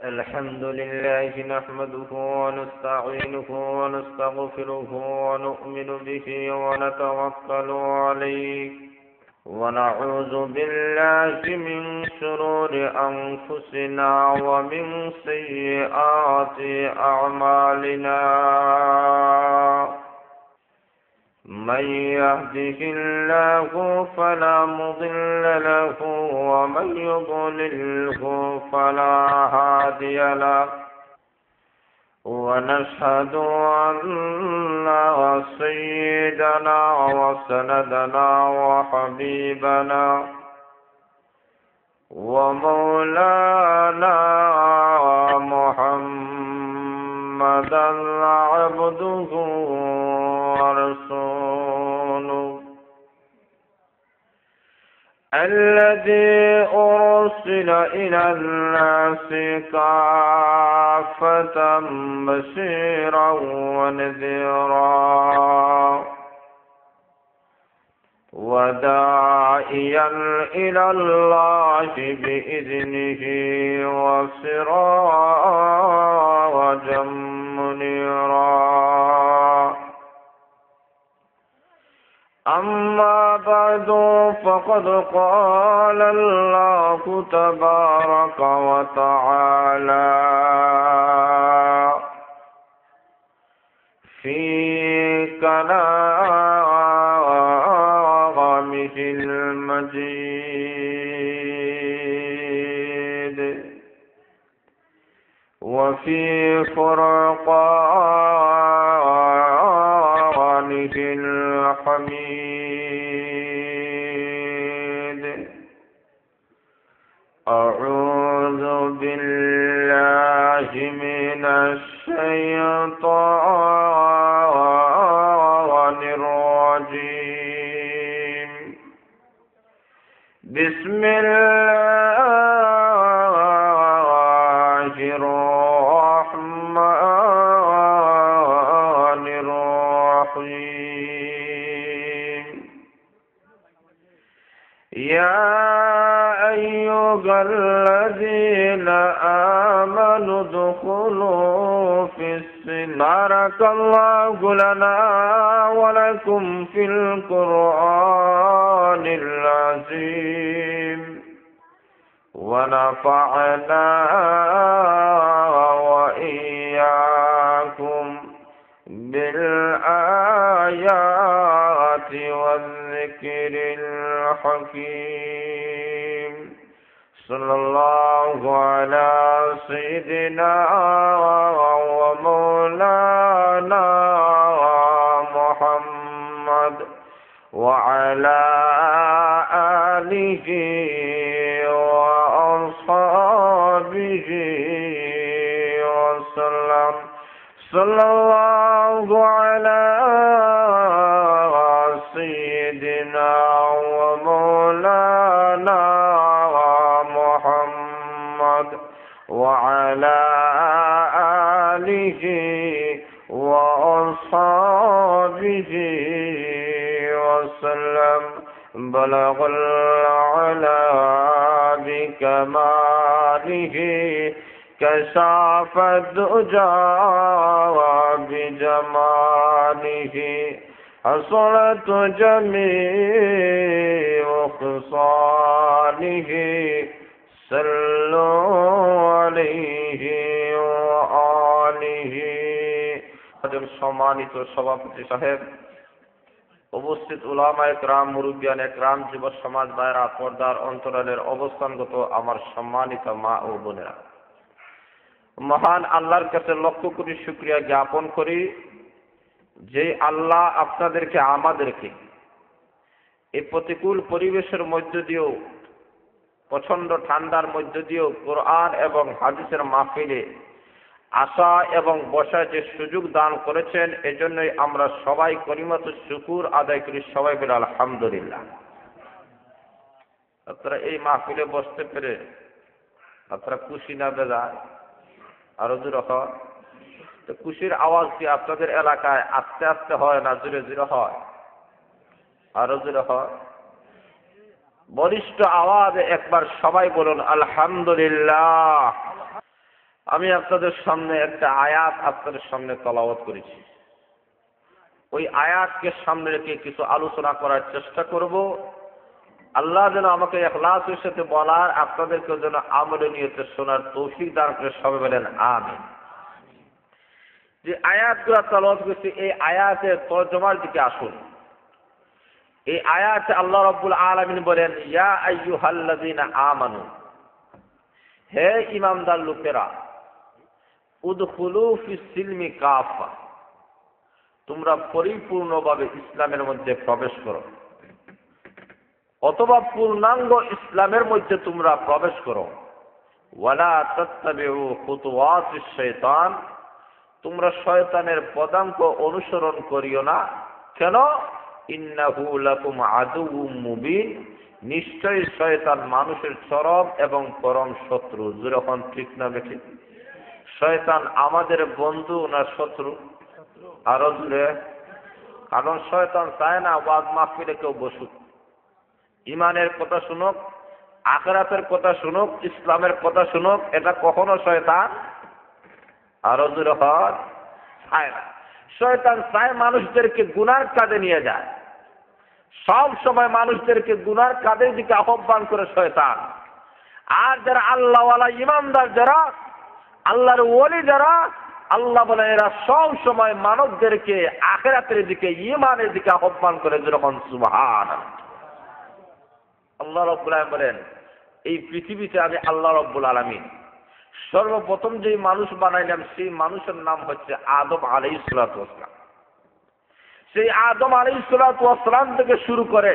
الحمد لله نحمده ونستعينه ونستغفره ونؤمن به ونتوكل عليه ونعوذ بالله من شرور أنفسنا ومن سيئات أعمالنا من يهده الله فلا مضل له ومن يضلله فلا هادي له ونشهد أن سيدنا وسندنا وحبيبنا ومولانا محمدا عبده ورسوله الذي أرسل إلى الناس كافة بشيرا ونذيرا وداعيا إلى الله بإذنه وسراجا منيرا أما بعد فقد قال الله تبارك وتعالى في كلامه المجيد وفي فرقانه الحميد أعوذ بالله من الشيطان الرجيم بسم الله الرحمن الرحيم يا أيها الذين آمنوا ادخلوا في السلم بارك الله لنا ولكم في القرآن العظيم ونفعنا وإياكم بالآيات والذكر الحكيم صلى الله على سيدنا ومولانا محمد وعلى آله وأصحابه وسلم صلى الله على سيدنا ومولانا محمد وعلى آله وأصحابه وسلم بلغ العلا بكماله كشف الدجى بجماله حصلت جميع خصاله صلوا عليه وآله সম্মানিত সভাপতি সাহেব, উপস্থিত উলামা একরাম, মুরব্বিয়ান একরাম, যুব সমাজ ভাইরা, পর্দার অন্তরালের অবস্থানগত আমার সম্মানিত মা ও বোনেরা, মহান আল্লাহর কাছে লক্ষ কোটি শুকরিয়া জ্ঞাপন করি যে আল্লাহ আপনাদেরকে আমাদেরকে এই প্রতিকূল পরিবেশের মধ্য দিয়েও, প্রচন্ড ঠান্ডার মধ্য দিয়েও কোরআন এবং হাদিসের মাহফিলে আসা এবং বসার যে সুযোগ দান করেছেন, এজন্যই আমরা সবাই কলিমাত শুকুর আদায় করি। সবাই বলে আলহামদুলিল্লাহ। আপনারা এই মাহফিলে বসতে পেরে আপনারা খুশি না বেজার? আরো জোরে হয় তো খুশির আওয়াজ কি আপনাদের এলাকায় আস্তে আস্তে হয় না জোরে জোরে হয়? আরো জোরে হয়? বলিষ্ঠ আওয়াজে একবার সবাই বলুন আলহামদুলিল্লাহ। আমি আপনাদের সামনে একটা আয়াত আপনাদের সামনে তেলাওয়াত করেছি। ওই আয়াতকে সামনে রেখে কিছু আলোচনা করার চেষ্টা করব। আল্লাহ যেন আমাকে ইখলাসের সাথে বলার, আপনাদেরকে যেন আমলে নিয়তে শোনার তৌফিক দান করে, সবাই বলেন আমিন। যে আয়াতগুলো তেলাওয়াত করেছি, এই আয়াতের তরজমার দিকে আসুন। এই আয়াতে আল্লাহ রাব্বুল আলামিন বলেন, ইয়া আইয়ুহাল্লাযীনা আমানু, হে ঈমানদার লোকেরা, উদখুলু ফিস সিলমি কাফা, তোমরা পরিপূর্ণভাবে ইসলামের মধ্যে প্রবেশ করো, অথবা পূর্ণাঙ্গ ইসলামের মধ্যে তোমরা প্রবেশ করো। ওয়ালা তাত্তাবিউ খুতুওয়াতিশ শাইতান, তোমরা শয়তানের পদাঙ্ক অনুসরণ করিও না। কেন? ইন্নাহু লাকুম আদুউম মুবিন, নিশ্চয়ই শয়তান মানুষের চরম এবং পরম শত্রু। যখন ঠিক না বেঠিক? শয়তান আমাদের বন্ধু না শত্রু? আরো জুড়ে। কারণ শয়তান চায় না ওয়াজ মাহফিলে কেউ বসুক, ইমানের কথা শুনুক, আখিরাতের কথা শুনুক, ইসলামের কথা শুনুক। এটা কখনো শয়তান আরো জোরে হয় চায় না। শয়তান চায় মানুষদেরকে গুনার কাজে নিয়ে যায়, সব সময় মানুষদেরকে গুনার কাজের দিকে আহ্বান করে শয়তান। আর যারা আল্লাহওয়ালা ইমানদার, যারা আল্লাহর ওলি, যারা আল্লাহ বলে, এরা সব সময় মানবদেরকে আখিরাতের দিকে, ঈমানের দিকে আহ্বান করে। যখন সুবহানাল্লাহ, আল্লাহ রাব্বুল আলামিন বলেন, এই পৃথিবীতে আমি আল্লাহ রাব্বুল আলামিন সর্বপ্রথম যে মানুষ বানাইলাম, সেই মানুষের নাম হচ্ছে আদম আলাইহিস সালাতু ওয়াস সালাম। সেই আদম আলাইহিস সালাতু ওয়াস সালাম থেকে শুরু করে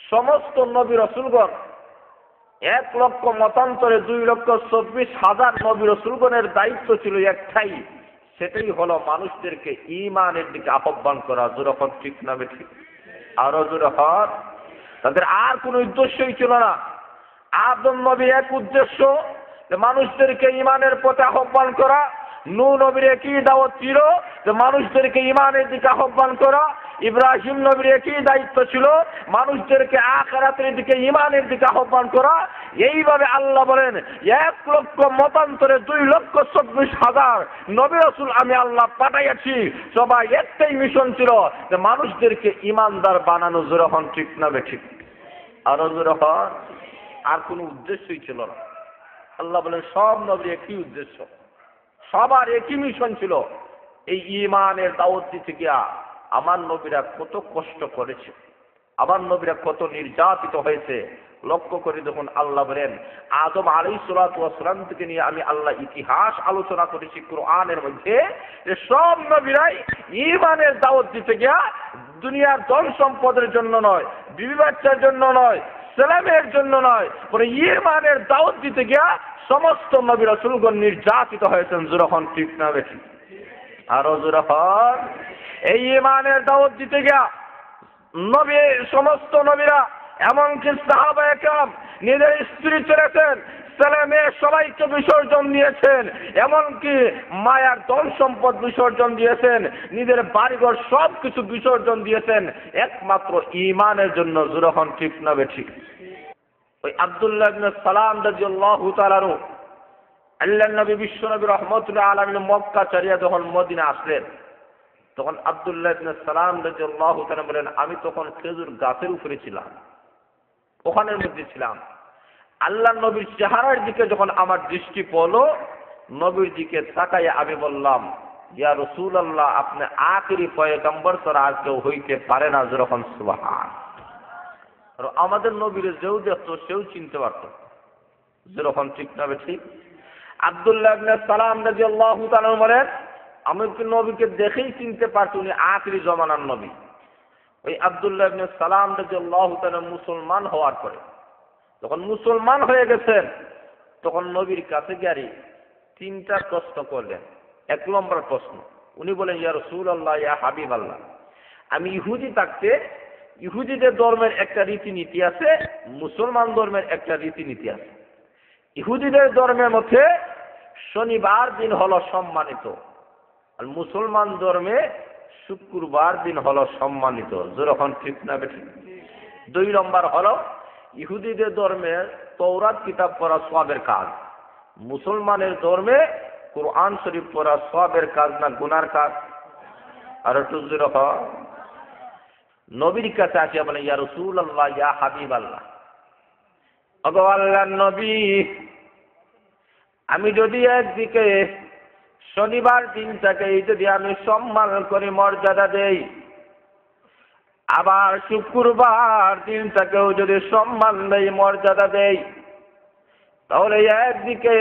সমস্ত নবী রাসূলগণ, 1,00,000 মতান্তরে 2,24,000 নবী রাসূলগণের দায়িত্ব ছিল একটাই, সেটাই হলো মানুষদেরকে ঈমানের দিকে আহ্বান করা। যখন ঠিক না বেঠিক? আরো জোরে হয়। তাদের আর কোনো উদ্দেশ্যই ছিল না। আদম নবীর এক উদ্দেশ্য, যে মানুষদেরকে ঈমানের পথে আহ্বান করা। নূহ নবীর একই দাওয়াত ছিল, যে মানুষদেরকে ঈমানের দিকে আহ্বান করা। ইব্রাহিম নবীর একই দায়িত্ব ছিল, মানুষদেরকে আখিরাতের দিকে, ঈমানের দিকে আহ্বান করা। এইভাবে আল্লাহ বলেন, 1,00,000 মতান্তরে 2,24,000 নবী রাসূল আমি আল্লাহ পাঠাইয়াছি। সবাই একটাই মিশন ছিল, যে মানুষদেরকে ঈমানদার বানানো। যখন ঠিক না বেঠিক? আরো জোরে হয়। আর কোনো উদ্দেশ্যই ছিল না। আল্লাহ বলেন, সব নবীর একই উদ্দেশ্য, সবার একই মিশন ছিল, এই ঈমানের দাওয়াত দিতে গিয়া আমার নবীরা কত কষ্ট করেছে, আমার নবীরা কত নির্যাতিত হয়েছে। লক্ষ্য করে দেখুন, আল্লাহ বলেন, আদম আলাইহিস সালাতু ওয়াস সালাম থেকে নিয়ে আমি আল্লাহ ইতিহাস আলোচনা করেছি কোরআনের মধ্যে, যে সব নবীরাই ঈমানের দাওয়াত দিতে গিয়া দুনিয়ার ধন সম্পদের জন্য নয়, বিবি বাচ্চার জন্য নয়, ছেলেমেয়ের জন্য নয়, বলে ঈমানের দাওয়াত দিতে গিয়া সমস্ত নবী রাসূলগণ নির্যাতিত হয়েছেন। যখন ঠিক না বেঠিক? আরো জোরে হয়। এই ঈমানের দাওয়াত দিতে গিয়া নবী, সমস্ত নবীরা, এমনকি সাহাবায়ে কেরাম নিজের স্ত্রী ছেড়েছেন, ছেলে মেয়ে সবাইকে বিসর্জন দিয়েছেন, এমনকি মায়ার ধন সম্পদ বিসর্জন দিয়েছেন, নিজের বাড়িঘর সব কিছু বিসর্জন দিয়েছেন একমাত্র ঈমানের জন্য। যখন ঠিক না বেঠিক? ওই আব্দুল্লাহ ইবনে সালাম রাদিয়াল্লাহু তাআলা আনহু, আল্লাহর নবী বিশ্বনবী রাহমাতুল্লাহ আলামিন মক্কা ছাড়িয়া যখন মদিনা আসলেন, তখন আব্দুল্লাহ ইবনে সালাম রাদিয়াল্লাহু তাআলা বলেন, আমি তখন খেজুর গাছের উপরে ছিলাম, ওখানের মধ্যে ছিলাম। আল্লাহর নবীর চেহারার দিকে যখন আমার দৃষ্টি পড়লো, নবীর দিকে তাকাইয়া আমি বললাম, ইয়া রাসূলুল্লাহ, আপনি আখিরি পয়গম্বর ছাড়া আর কেউ হইতে পারে না। যখন সুবহান। আর আমাদের নবীর যেও দেখতো সেও চিনতে পারত। যখন ঠিক না বেঠিক? আব্দুল্লাহ ইবনে সালাম রাদিয়াল্লাহু তাআলা বলেন, আমি কি নবীকে দেখেই চিনতে পারছি উনি আখিরি জমানার নবী। ওই আব্দুল্লাহ ইবনে সালাম রাদিয়াল্লাহু তাআলা মুসলমান হওয়ার পরে, যখন মুসলমান হয়ে গেছেন, তখন নবীর কাছে গিয়ে 3টা প্রশ্ন করলেন। 1 নম্বর প্রশ্ন, উনি বলেন, ইয়া রাসূলুল্লাহ, ইয়া হাবিবাল্লাহ, আমি ইহুদি থাকতে, ইহুদিদের ধর্মের একটা রীতিনীতি আছে, মুসলমান ধর্মের একটা রীতিনীতি আছে। ইহুদিদের ধর্মের মধ্যে শনিবার দিন হলো সম্মানিত, আর মুসলমান ধর্মে শুক্রবার দিন হলো সম্মানিত। যখন ঠিক না বেঠিক? 2 নম্বর হলো, ইহুদিদের ধর্মে তওরাত কিতাব পড়া সওয়াবের কাজ, মুসলমানের ধর্মে কোরআন শরীফ পড়া সবের কাজ না গুনার কাজ? আর একটু জোরে হ। নবীর কাছে আসিয়া বলে, ইয়া রাসূলুল্লাহ, ইয়া হাবিবাল্লাহ, ওগো আল্লাহর নবী, আমি যদি একদিকে শনিবার দিনটাকে যদি আমি সম্মান করে মর্যাদা দেই, আবার শুক্রবার দিনটাকেও যদি সম্মান দেই, মর্যাদা দেই, তাহলে একদিকে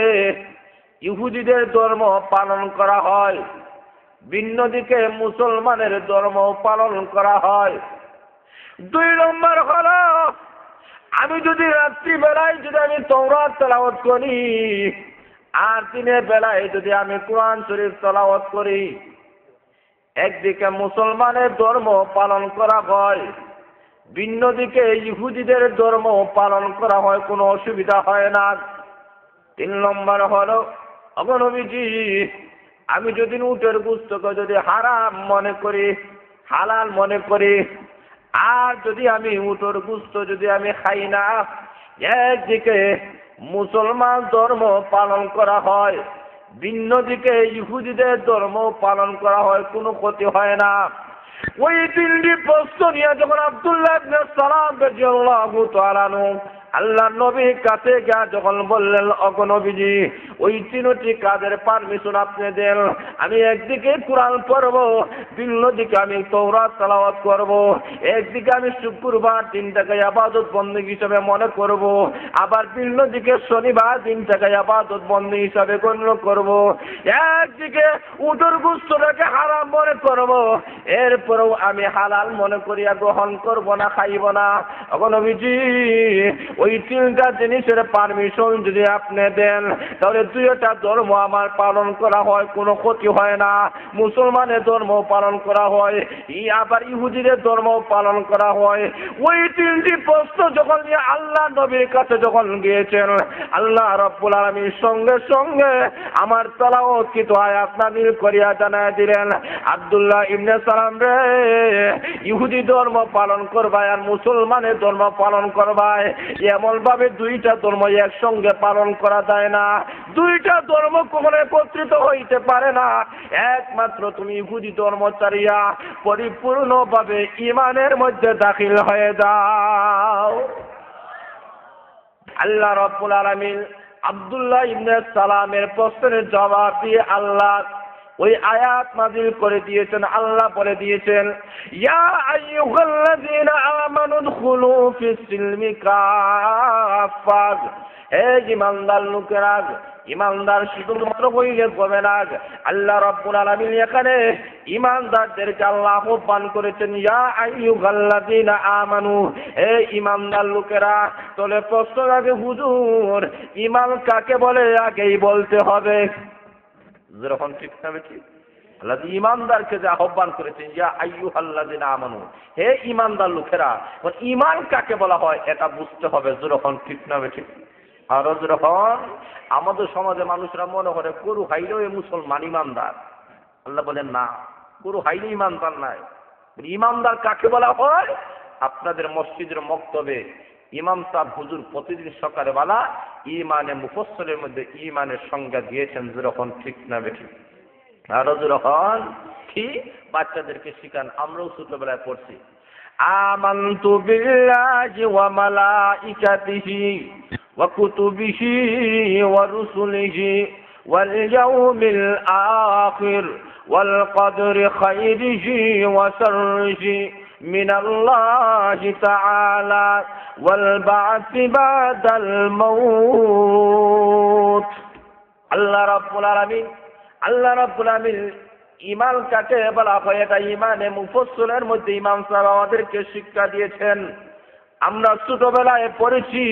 ইহুদিদের ধর্ম পালন করা হয়, ভিন্ন দিকে মুসলমানের ধর্ম পালন করা হয়। 2 নম্বর হলো, আমি যদি রাত্রিবেলায় যদি আমি তাওরাত তেলাওয়াত করি, আর দিনের বেলায় যদি আমি কোরআন শরীফ তেলাওয়াত করি, একদিকে মুসলমানের ধর্ম পালন করা হয়, ভিন্ন দিকে ইহুদিদের ধর্ম পালন করা হয়, কোনো অসুবিধা হয় না। 3 নম্বর হলো, ওগো নবীজি, আমি যদি উটের গোশতকে যদি হারাম মনে করি, হালাল মনে করি, আর যদি আমি উটের গোশত যদি আমি খাই না, একদিকে মুসলমান ধর্ম পালন করা হয়, ভিন্ন দিকে ইহুদিদের ধর্ম পালন করা হয়, কোনো ক্ষতি হয় না। ওই 3টি প্রশ্ন নিয়ে যখন আব্দুল্লাহ ইবনে সালাম রাদিয়াল্লাহু তাআলা আনহু আল্লাহর নবীর কাছে গিয়ে যখন বললেন, ওগো নবীজি, ওই 3টি কাজের পারমিশন আপনি দেন। আমি একদিকে কোরআন পড়ব, ভিন্ন দিকে আমি তাওরাত তেলাওয়াত করব, একদিকে আমি শুক্রবার দিনটাকে ইবাদত বন্দেগী হিসেবে মনে করব, আবার ভিন্ন দিকে শনিবার দিনটাকে ইবাদত বন্দেগী হিসেবে গণ্য করব, একদিকে উটের গোশতটাকে হারাম মনে করব, এরপরেও আমি হালাল মনে করিয়া গ্রহণ করব না, খাইব না। ওগো নবীজি, ওই 3টা জিনিসের পারমিশন যদি আপনি দেন, তাহলে 2টা ধর্ম আমার পালন করা হয়, কোনো ক্ষতি হয় না। মুসলমানের ধর্ম পালন করা হয়, আবার ইহুদিদের ধর্ম পালন করা হয়। ওই 3টি প্রশ্ন যখন নিয়ে আল্লাহ নবীর কাছে যখন গিয়েছেন, আল্লাহ রাব্বুল আলামিন সঙ্গে সঙ্গে আমার তেলাওয়াতকৃত আয়াত নাযিল করিয়া জানায় দিলেন, আব্দুল্লাহ ইবনে সালাম রে, ইহুদি ধর্ম পালন করবায় আর মুসলমানের ধর্ম পালন করবায়, এমন ভাবে 2টা ধর্ম একসঙ্গে পালন করা যায় না। 2টা ধর্ম কখনো একত্রিত হইতে পারে না। একমাত্র তুমি ইহুদি ধর্ম ছাড়িয়া পরিপূর্ণভাবে ঈমানের মধ্যে দাখিল হয়ে যাও। আল্লাহ রাব্বুল আলামিন আব্দুল্লাহ ইবনে সালামের প্রশ্নের জবাব দিয়ে আল্লাহ ওই আয়াত নাযিল করে দিয়েছেন। আল্লাহ বলে দিয়েছেন, ইয়া আইয়ুহাল্লাযীনা আমানু দুখুলু ফিস সিলমি কাফা, হে ঈমানদার লোকেরা, ঈমানদার শুধুমাত্র বইলে হবে না। আল্লাহ রাব্বুল আলামিন এখানে ঈমানদারদেরকে আল্লাহ আহ্বান করেছেন, ইয়া আইয়ুহাল্লাযীনা আমানু, হে ঈমানদার লোকেরা। তাহলে প্রশ্ন আগে, হুজুর ঈমান কাকে বলে আগেই বলতে হবে, যখন ঠিক হবে ঠিক। আল্লাহ ঈমানদারকে যে আহ্বান করেছেন, ইয়া আইয়ুহাল্লাযীনা আমানু, হে ঈমানদার লোকেরা, ঈমান কাকে বলা হয় এটা বুঝতে হবে, যখন ঠিক না ঠিক। আর যখন আমাদের সমাজে মানুষরা মনে করে গরু হাইলেও মুসলমান ঈমানদার, আল্লাহ বলেন না, গরু হাইলে ঈমানদার নাই। ঈমানদার কাকে বলা হয়? আপনাদের মসজিদের মক্তবে ইমাম সাহেব হুজুর প্রতিদিন সকালে বেলা ঈমানে মুফাসসিলের মধ্যে ঈমানের সংজ্ঞা দিয়েছেন, যখন ঠিক না ঠিক। আর যখন কি বাচ্চাদেরকে শিখান, আমরাও ছোটবেলায় পড়ছি, আমানতু বিল্লাহি ওয়া মালাইকাতিহি ওয়া কুতুবিহি ওয়া রুসুলিহি ওয়াল ইয়াউমিল আখির ওয়াল কদরি খাইরিহি ওয়া শাররিহি মিনাল্লাহি তাআলা ওয়াল বা'সি বাদাল মাউত। আল্লাহ রাব্বুল আলামিন ঈমান কাকে বলা হয় এটা ঈমানে মুফাসসিলের মধ্যে ইমাম সাহেব আমাদেরকে শিক্ষা দিয়েছেন। আমরা ছোটবেলায় পড়েছি,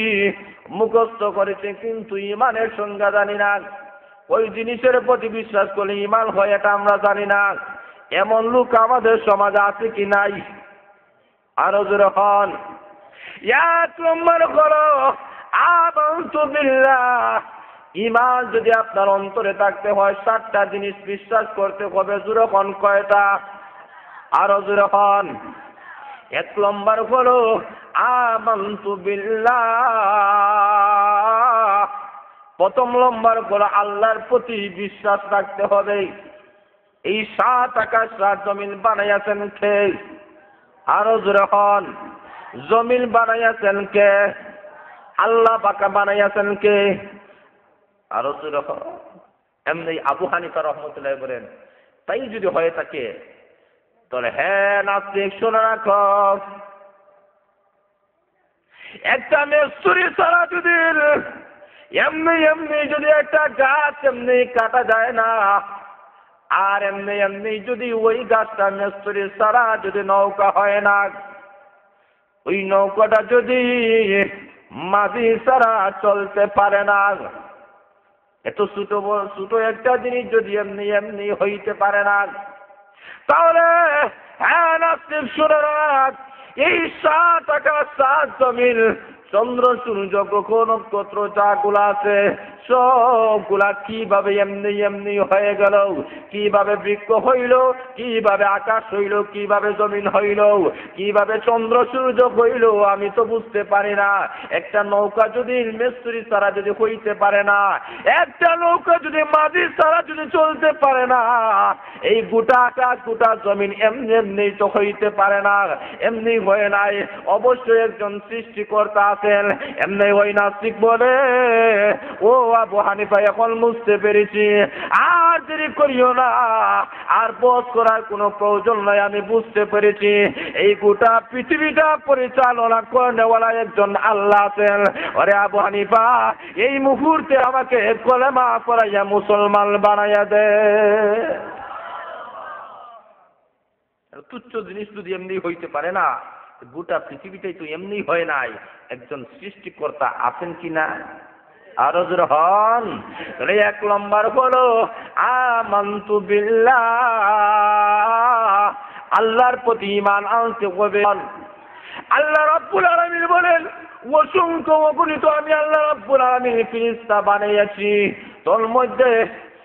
মুখস্থ করেছি, কিন্তু ঈমানের সংজ্ঞা জানি না। ওই জিনিসের প্রতি বিশ্বাস করলে ঈমান হয় এটা আমরা জানি না। এমন লোক আমাদের সমাজে আছে কি নাই? আরো জোরে হন। 1 নম্বর হলো আমানতু বিল্লাহ। ঈমান যদি আপনার অন্তরে থাকতে হয় 7টা জিনিস বিশ্বাস করতে হবে। জোরে হন, কয়টা? আরো জোরে হন। 1 নম্বর হলো আমানতু বিল্লাহ, প্রথম নম্বর হলো আল্লাহর প্রতি বিশ্বাস রাখতে হবে। এই 7 আকাশ 7 জমিন বানাইয়াছেন কে? আরো জোরে হন, জমিন বানাইয়াছেন কে? আল্লাহ পাক বানাইয়াছেন কে? আরো জোরে হন। এমনি আবু হানিফা রহমতুল্লাহ বলেন, তাই যদি হয়ে থাকে তাহলে হ্যাঁ নাস্তিক শুনে রাখো, একটা মিস্ত্রি ছাড়া যদি এমনি এমনি যদি একটা গাছ এমনি কাটা যায় না, আর এমনি এমনি যদি ওই গাছটা মিস্ত্রি ছাড়া যদি নৌকা হয় না, ওই নৌকাটা যদি মাঝি ছাড়া চলতে পারে না, এত ছোট একটা জিনিস যদি এমনি এমনি হইতে পারে না, তাহলে হ্যাঁ নাস্তিক শুনে রাখ, এই 7 আকাশ 7 জমিন চন্দ্র সূর্য গ্রহ নক্ষত্র যাগুলো আছে সবগুলা কিভাবে এমনি এমনি হয়ে গেল, কিভাবে বৃক্ষ হইল, কিভাবে আকাশ হইল, কিভাবে জমিন হইল, কিভাবে চন্দ্র সূর্য হইল, আমি তো বুঝতে পারি না। একটা নৌকা যদি মিস্ত্রি ছাড়া যদি হইতে পারে না, একটা নৌকা যদি মাঝি ছাড়া যদি চলতে পারে না, এই গোটা আকাশ গোটা জমিন এমনি এমনি তো হইতে পারে না, এমনি হয় নাই। অবশ্যই একজন সৃষ্টিকর্তা আছেন, এমনি হয় না। ঠিক বলে ও আবু হানিফা এখন বুঝতে পেরেছি, আর দেরি করিও না, আর বস করার কোনো প্রয়োজন নাই, আমি বুঝতে পেরেছি এই গোটা পৃথিবীটা পরিচালনা করেওয়ালা একজন আল্লাহ আছেন। আরে আবু হানিফা, এই মুহূর্তে আমাকে কলেমা পড়াইয়া মুসলমান বানাইয়া দে। তুচ্ছ জিনিস যদি এমনি হইতে পারে না, গোটা পৃথিবীটাই তো এমনি হয় নাই, একজন সৃষ্টিকর্তা আছেন কিনা? আরো জোরে হন। তাহলে 1 নম্বর হলো আমানতু বিল্লাহ, আল্লাহর প্রতি ঈমান আনতে হবে। আল্লাহ রাব্বুল আলামিন বলেন, অসংখ্য অগণিত আমি আল্লাহ রাব্বুল আলামিন ফেরেশতা বানিয়েছি, তোর মধ্যে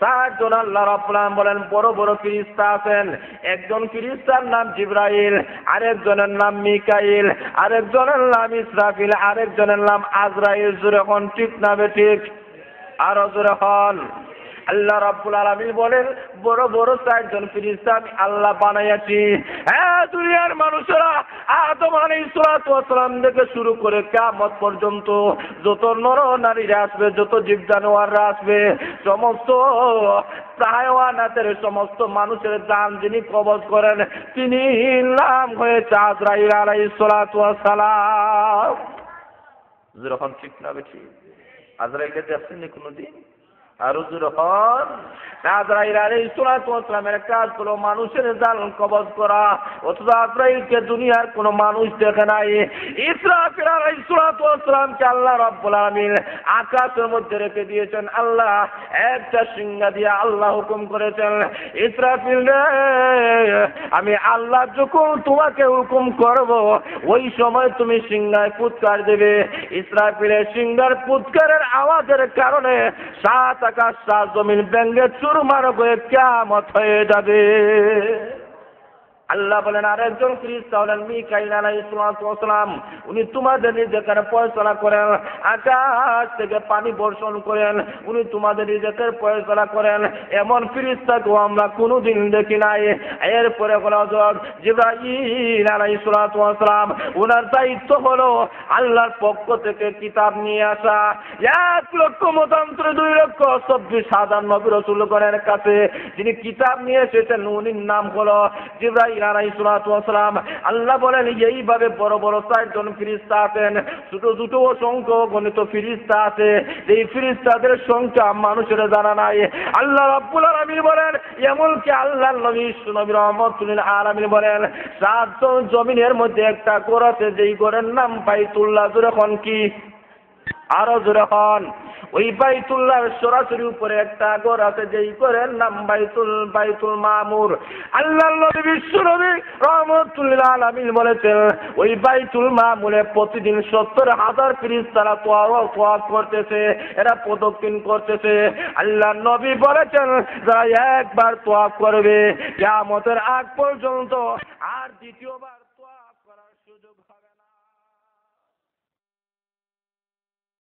7 জন আল্লাহ রাব্বুল আলামিন বলেন বড় বড় ফেরেশতা আছেন। একজন ফেরেশতার নাম জিবরাইল, আরেকজনের নাম মিকাইল, আরেকজনের নাম ইসরাফিল, আরেকজনের নাম আজরাইল। জোরে হন, ঠিক না বেঠিক? আরো জোরে হন। আল্লাহ রাব্বুল আলামিন বলেন বড় বড় 4 জন ফেরেশতা আমি আল্লাহ বানাইয়াছি। হ্যাঁ দুনিয়ার মানুষেরা আদম আলাইহিস সালাতু ওয়াস সালাম থেকে শুরু করে কিয়ামত পর্যন্ত যত নর নারীরা আসবে, যত জীব জানোয়াররা আসবে, সমস্ত হায়াওয়ানাতের সমস্ত মানুষের জান যিনি কবজ করেন তিনি নাম হয়েছে আজরাইল আলাইহিস সালাতু ওয়াস সালাম। যখন ঠিক না বেশি আজরাইলকে দেখছেন কোনদিন? আরো যখন আজরাইল আলাইহিস সালাতু ওয়াস সালামের কাজ হলো মানুষের জান কবজ করা, অথচ আজরাইলকে দুনিয়ার কোনো মানুষ দেখে নাই। ইসরাফিল আলাইহিস সালাতু ওয়াস সালামকে আল্লাহ রাব্বুল আলামিন আকাশের মধ্যে রেখে দিয়েছেন। আল্লাহ একটা সিংহা দিয়ে আল্লাহ হুকুম করেছেন, ইসরাফিল রে, আমি আল্লাহ যখন তোমাকে হুকুম করব ওই সময় তুমি সিংহায় ফুৎকার দেবে। ইসরাফিলের সিংহার ফুৎকারের আওয়াজের কারণে 7 আকাশ 7 জমিন ভেঙে চুরমার হয়ে কিয়ামত হয়ে যাবে। আল্লাহ বলেন আরেকজন ফেরেশতা হলেন মিকাইল আলাইহিস সালাম, উনি তোমাদের নিজেদের ফয়সালা করেন, আকাশ থেকে পানি বর্ষণ করেন, উনি তোমাদের নিজেদের ফয়সালা করেন। এমন ফেরেশতাকে আমরা কোনোদিন দেখি নাই। এরপরে হলো হযরত জিবরাইল আলাইহিস সালাম, ওনার দায়িত্ব হলো আল্লাহর পক্ষ থেকে কিতাব নিয়ে আসা। 1,27,2,24,000 নবী রাসূলগণের কাছে যিনি কিতাব নিয়ে এসেছেন উনির নাম হলো জিবরাইল আলাইহিস সালাম। আল্লাহ বলেন এইভাবে বড় বড় 4 জন ফেরেশতা আছেন, ছোট ছোট অসংখ্য গণিত ফেরেশতা আছে, এই ফেরেশতাদের সংখ্যা মানুষের জানা নাই। আল্লাহ রাব্বুল আলামিন বলেন, এমনকি আল্লাহর নবী রাহমাতুল লিল আলামিন বলেন 7 জন জমিনের মধ্যে একটা ঘর আছে, যেই ঘরের নাম বাইতুল্লাহ। জোরে হন কি? আরো জোরে হন। ওই বাইতুল্লাহর সরাসরি উপরে একটা ঘর আছে, যেই ঘরের নাম বাইতুল মামুর। আল্লাহর নবী বিশ্ব নবী রাহমাতুল লিল আলামিন বলেছেন ওই বাইতুল মামুরে প্রতিদিন 70,000 ফেরেশতারা তওয়াফ করতেছে, এরা প্রদক্ষিণ করতেছে। আল্লাহর নবী বলেছেন যারা একবার তওয়াফ করবে কিয়ামতের আগ পর্যন্ত আর দ্বিতীয়বার